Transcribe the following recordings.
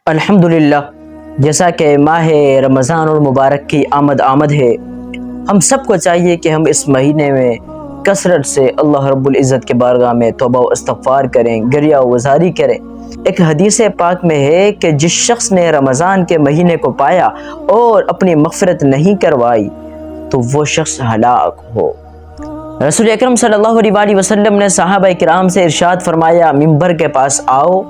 الحمدللہ، جیسا کہ ماہ رمضان المبارک کی آمد ہے، ہم سب کو چاہیے کہ ہم اس مہینے میں کثرت سے اللہ رب العزت کے بارگاہ میں توبہ و استغفار کریں، گریہ و وزاری کریں۔ ایک حدیث پاک میں ہے کہ جس شخص نے رمضان کے مہینے کو پایا اور اپنی مغفرت نہیں کروائی تو وہ شخص ہلاک ہو۔ رسول اکرم صلی اللہ علیہ وسلم نے صحابہ کرام سے ارشاد فرمایا، ممبر کے پاس آؤ۔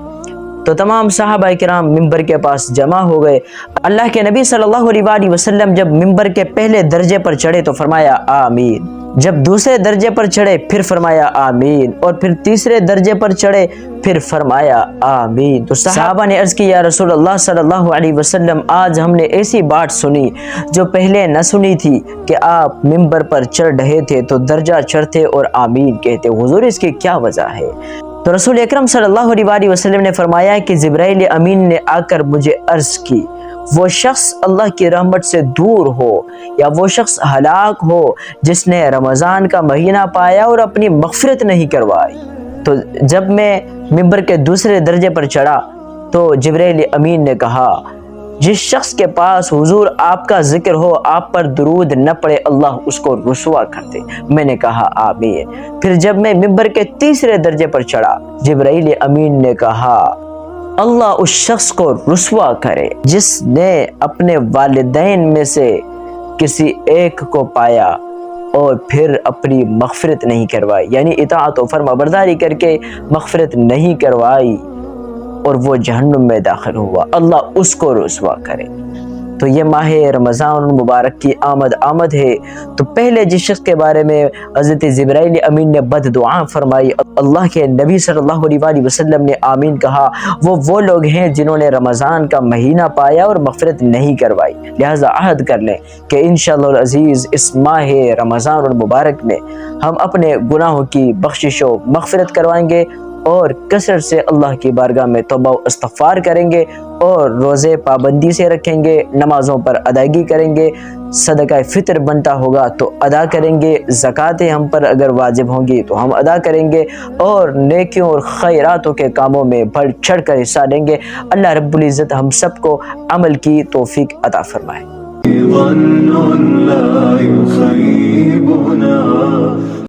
تو تمام صحابہ کرام ممبر کے پاس جمع ہو گئے۔ اللہ کے نبی صلی اللہ علیہ وسلم جب ممبر کے پہلے درجے پر چڑھے تو فرمایا آمین، جب دوسرے درجے پر چڑھے پھر فرمایا آمین، اور پھر تیسرے درجے پر چڑھے پھر فرمایا آمین۔ تو صحابہ نے عرض کی، یا رسول اللہ صلی اللہ علیہ وسلم، آج ہم نے ایسی بات سنی جو پہلے نہ سنی تھی کہ آپ ممبر پر چڑھ رہے تھے تو درجہ چڑھتے اور آمین کہتے، حضور اس کی کیا وجہ ہے؟ تو رسول اکرم صلی اللہ علیہ وسلم نے فرمایا کہ جبرائیل امین نے آ کر مجھے عرض کی، وہ شخص اللہ کی رحمت سے دور ہو یا وہ شخص ہلاک ہو جس نے رمضان کا مہینہ پایا اور اپنی مغفرت نہیں کروائی۔ تو جب میں ممبر کے دوسرے درجے پر چڑھا تو جبرائیل امین نے کہا، جس شخص کے پاس حضور آپ کا ذکر ہو، آپ پر درود نہ پڑے، اللہ اس کو رسوا کر دے۔ میں نے کہا آمین۔ پھر جب میں ممبر کے تیسرے درجے پر چڑھا، جبرائیل امین نے کہا، اللہ اس شخص کو رسوا کرے جس نے اپنے والدین میں سے کسی ایک کو پایا اور پھر اپنی مغفرت نہیں کروائی، یعنی اطاعت و فرما برداری کر کے مغفرت نہیں کروائی اور وہ جہنم میں داخل ہوا، اللہ اس کو رسوا کرے۔ تو یہ ماہ رمضان المبارک کی آمد ہے۔ تو پہلے جس شخص کے بارے میں حضرت جبرائیل امین نے بد دعا فرمائی، اللہ کے نبی صلی اللہ علیہ وسلم نے آمین کہا، وہ لوگ ہیں جنہوں نے رمضان کا مہینہ پایا اور مغفرت نہیں کروائی۔ لہٰذا عہد کر لیں کہ انشاءاللہ العزیز اس ماہ رمضان المبارک میں ہم اپنے گناہوں کی بخشش و مغفرت کروائیں گے اور کثرت سے اللہ کی بارگاہ میں توبہ و استغفار کریں گے اور روزے پابندی سے رکھیں گے، نمازوں پر ادائیگی کریں گے، صدقہ فطر بنتا ہوگا تو ادا کریں گے، زکوٰۃیں ہم پر اگر واجب ہوں گی تو ہم ادا کریں گے، اور نیکیوں اور خیراتوں کے کاموں میں بڑھ چڑھ کر حصہ لیں گے۔ اللہ رب العزت ہم سب کو عمل کی توفیق عطا فرمائے۔